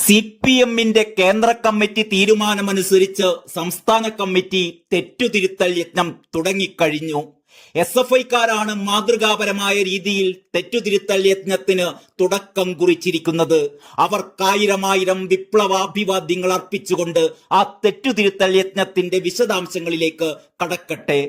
CPM-ന്റെ കേന്ദ്ര കമ്മിറ്റി തീരുമാനമനുസരിച്ച് സംസ്ഥാന കമ്മിറ്റി തെറ്റുതിരുത്തൽ യജ്ഞം തുടങ്ങിക്കഴിഞ്ഞു. SFI-ക്കാരാണ് മാതൃകാപരമായ രീതിയിൽ തെറ്റുതിരുത്തൽ യജ്ഞത്തിന് തുടക്കം കുറിച്ചിരിക്കുന്നത്. അവർക്കായിരമായിരം വിപ്ലവാഭിവാദ്യങ്ങൾ അർപ്പിച്ചുകൊണ്ട് ആ തെറ്റുതിരുത്തൽ യജ്ഞത്തിന്റെ വിശദാംശങ്ങളിലേക്ക് കടക്കട്ടെ.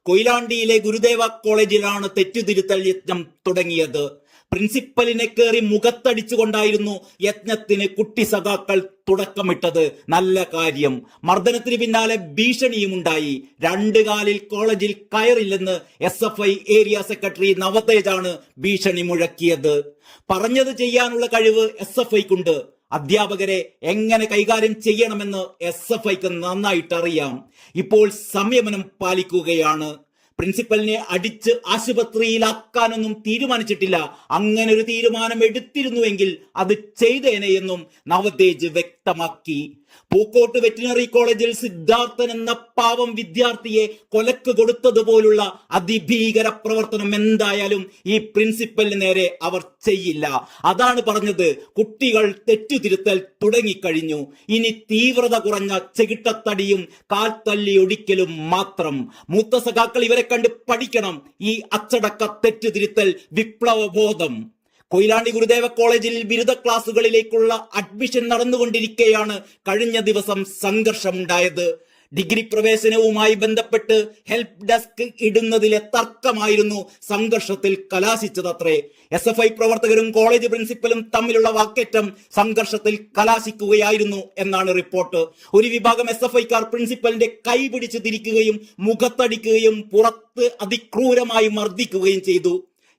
കൊയിലാണ്ടിയിലെ ഗുരുദേവ കോളേജിലാണ് തെറ്റുതിരുത്തൽ യജ്ഞം തുടങ്ങിയത്. പ്രിൻസിപ്പലിനെ കയറി മുഖത്തടിച്ചുകൊണ്ടായിരുന്നു യജ്ഞത്തിന് കുട്ടി സഖാക്കൾ തുടക്കമിട്ടത്. നല്ല കാര്യം. മർദ്ദനത്തിന് പിന്നാലെ ഭീഷണിയുമുണ്ടായി. 2 കാലിൽ കോളേജിൽ കയറില്ലെന്ന് SFI ഏരിയ സെക്രട്ടറി നവതേജാണ് ഭീഷണി മുഴക്കിയത്. പറഞ്ഞത് ചെയ്യാനുള്ള കഴിവ് SFIക്കുണ്ട്. അധ്യാപകരെ എങ്ങനെ കൈകാര്യം ചെയ്യണമെന്ന് SFIക്ക് നന്നായിട്ട് അറിയാം. ഇപ്പോൾ സംയമനം പാലിക്കുകയാണ്. പ്രിൻസിപ്പലിനെ അടിച്ച് ആശുപത്രിയിലാക്കാനൊന്നും തീരുമാനിച്ചിട്ടില്ല. അങ്ങനെ ഒരു തീരുമാനം എടുത്തിരുന്നുവെങ്കിൽ അത് ചെയ്തേനെയെന്നും നവതേജ് വ്യക്തമാക്കി. പൂക്കോട്ട് വെറ്റിനറി കോളേജിൽ സിദ്ധാർത്ഥൻ എന്ന പാവം വിദ്യാർത്ഥിയെ കൊലക്ക് കൊടുത്തതുപോലുള്ള അതിഭീകര പ്രവർത്തനം എന്തായാലും ഈ പ്രിൻസിപ്പലിന് നേരെ അവർ ചെയ്യില്ല. അതാണ് പറഞ്ഞത്. കുട്ടികൾ തെറ്റുതിരുത്തൽ തുടങ്ങിക്കഴിഞ്ഞു. ഇനി തീവ്രത കുറഞ്ഞ ചെകിട്ടത്തടിയും കാൽത്തല്ലി ഒടിക്കലും മാത്രം. മൂത്ത സഖാക്കൾ ഇവരെ കണ്ട് പഠിക്കണം. ഈ അച്ചടക്ക തെറ്റുതിരുത്തൽ വിപ്ലവബോധം. കൊയിലാണ്ടി ഗുരുദേവ കോളേജിൽ ബിരുദ ക്ലാസുകളിലേക്കുള്ള അഡ്മിഷൻ നടന്നുകൊണ്ടിരിക്കെയാണ് കഴിഞ്ഞ ദിവസം സംഘർഷമുണ്ടായത്. ഡിഗ്രി പ്രവേശനവുമായി ബന്ധപ്പെട്ട് ഹെൽപ്പ് ഡെസ്ക് ഇടുന്നതിലെ തർക്കമായിരുന്നു സംഘർഷത്തിൽ കലാശിച്ചതത്രേ. SFI പ്രവർത്തകരും കോളേജ് പ്രിൻസിപ്പലും തമ്മിലുള്ള വാക്കേറ്റം സംഘർഷത്തിൽ കലാശിക്കുകയായിരുന്നു എന്നാണ് റിപ്പോർട്ട്. ഒരു വിഭാഗം SFI-ക്കാർ പ്രിൻസിപ്പലിന്റെ കൈ പിടിച്ച് തിരിക്കുകയും മുഖത്തടിക്കുകയും പുറത്ത് അതിക്രൂരമായി മർദ്ദിക്കുകയും ചെയ്തു.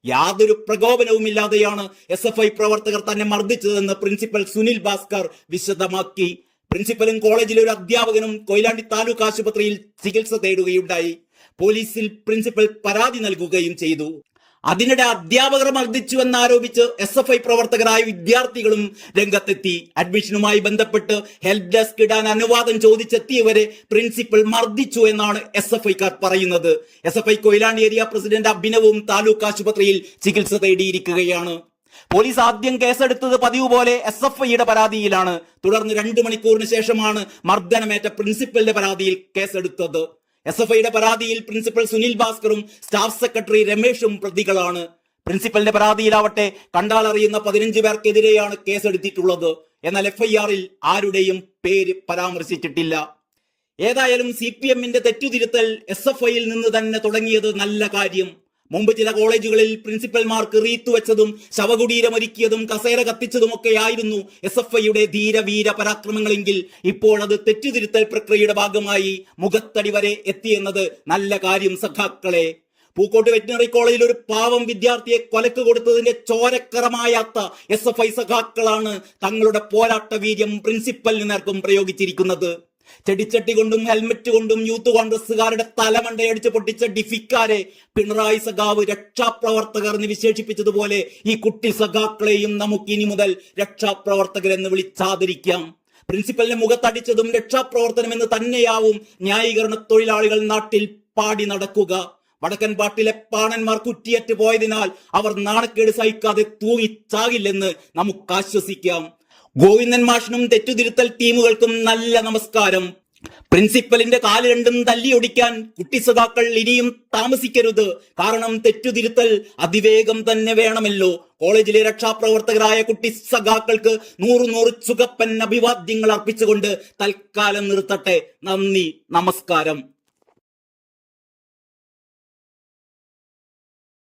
യാതൊരു പ്രകോപനവുമില്ലാതെയാണ് SFI പ്രവർത്തകർ തന്നെ മർദ്ദിച്ചതെന്ന് പ്രിൻസിപ്പൽ സുനിൽ ഭാസ്കർ വിശദമാക്കി. പ്രിൻസിപ്പലും കോളേജിലെ ഒരു അധ്യാപകനും കൊയിലാണ്ടി താലൂക്ക് ആശുപത്രിയിൽ ചികിത്സ തേടുകയുണ്ടായി. പോലീസിൽ പ്രിൻസിപ്പൽ പരാതി നൽകുകയും ചെയ്തു. അതിനിടെ അധ്യാപകർ മർദ്ദിച്ചു എന്നാരോപിച്ച് SFI പ്രവർത്തകരായ വിദ്യാർത്ഥികളും രംഗത്തെത്തി. അഡ്മിഷനുമായി ബന്ധപ്പെട്ട് ഹെൽപ്പ് ഡെസ്ക് ഇടാൻ അനുവാദം ചോദിച്ചെത്തിയവരെ പ്രിൻസിപ്പൽ മർദ്ദിച്ചു എന്നാണ് SFI-ക്കാർ പറയുന്നത്. SFI കൊയിലാണ്ടി ഏരിയ പ്രസിഡന്റ് അഭിനവും താലൂക്ക് ആശുപത്രിയിൽ ചികിത്സ തേടിയിരിക്കുകയാണ്. പോലീസ് ആദ്യം കേസെടുത്തത് പതിവ് പോലെ SFI-യുടെ പരാതിയിലാണ്. തുടർന്ന് 2 മണിക്കൂറിന് ശേഷമാണ് മർദ്ദനമേറ്റ പ്രിൻസിപ്പലിന്റെ പരാതിയിൽ കേസെടുത്തത്. SFI-യുടെ പരാതിയിൽ പ്രിൻസിപ്പൽ സുനിൽ ഭാസ്കറും സ്റ്റാഫ് സെക്രട്ടറി രമേഷും പ്രതികളാണ്. പ്രിൻസിപ്പലിന്റെ പരാതിയിലാവട്ടെ കണ്ടാലറിയുന്ന 15 പേർക്കെതിരെയാണ് കേസെടുത്തിട്ടുള്ളത്. എന്നാൽ FIR-ൽ ആരുടെയും പേര് പരാമർശിച്ചിട്ടില്ല. ഏതായാലും CPM-ന്റെ തെറ്റുതിരുത്തൽ SFI-ൽ നിന്ന് തന്നെ തുടങ്ങിയത് നല്ല കാര്യം. മുമ്പ് ചില കോളേജുകളിൽ പ്രിൻസിപ്പൽമാർക്ക് റീത്തുവെച്ചതും ശവകുടീരമൊരുക്കിയതും കസേര കത്തിച്ചതുമൊക്കെയായിരുന്നു SFI-യുടെ ധീരവീര പരാക്രമങ്ങളെങ്കിൽ ഇപ്പോഴത് തെറ്റുതിരുത്തൽ പ്രക്രിയയുടെ ഭാഗമായി മുഖത്തടി വരെ എത്തിയെന്നത് നല്ല കാര്യം സഖാക്കളെ. പൂക്കോട്ട് വെറ്റിനറി കോളേജിൽ ഒരു പാവം വിദ്യാർത്ഥിയെ കൊലക്ക് കൊടുത്തതിന്റെ ചോരക്കറമായാത്ത SFI സഖാക്കളാണ് തങ്ങളുടെ പോരാട്ട വീര്യം പ്രിൻസിപ്പലിന് നേർക്കും പ്രയോഗിച്ചിരിക്കുന്നത്. ചെടിച്ചട്ടി കൊണ്ടും ഹെൽമറ്റ് കൊണ്ടും യൂത്ത് കോൺഗ്രസുകാരുടെ തലമണ്ടയടിച്ച് പൊട്ടിച്ച ഡിഫിക്കാരെ പിണറായി സഖാവ് രക്ഷാപ്രവർത്തകർ എന്ന് വിശേഷിപ്പിച്ചതുപോലെ ഈ കുട്ടി സഖാക്കളെയും നമുക്ക് ഇനി മുതൽ രക്ഷാപ്രവർത്തകരെന്ന് വിളിച്ചാദരിക്കാം. പ്രിൻസിപ്പലിനെ മുഖത്തടിച്ചതും രക്ഷാപ്രവർത്തനമെന്ന് തന്നെയാവും ന്യായീകരണ തൊഴിലാളികൾ നാട്ടിൽ പാടി നടക്കുക. വടക്കൻ പാട്ടിലെ പാണന്മാർ കുറ്റിയറ്റ് പോയതിനാൽ അവർ നാണക്കേട് സഹിക്കാതെ തൂങ്ങിച്ചാകില്ലെന്ന് നമുക്ക് ആശ്വസിക്കാം. ഗോവിന്ദൻ മാഷിനും തെറ്റുതിരുത്തൽ ടീമുകൾക്കും നല്ല നമസ്കാരം. പ്രിൻസിപ്പലിന്റെ കാല് രണ്ടും തല്ലിയൊടിക്കാൻ കുട്ടി സഖാക്കൾ ഇനിയും താമസിക്കരുത്. കാരണം തെറ്റുതിരുത്തൽ അതിവേഗം തന്നെ വേണമല്ലോ. കോളേജിലെ രക്ഷാപ്രവർത്തകരായ കുട്ടി സഖാക്കൾക്ക് 100 ചുകപ്പൻ അഭിവാദ്യങ്ങൾ അർപ്പിച്ചുകൊണ്ട് തൽക്കാലം നിർത്തട്ടെ. നന്ദി, നമസ്കാരം.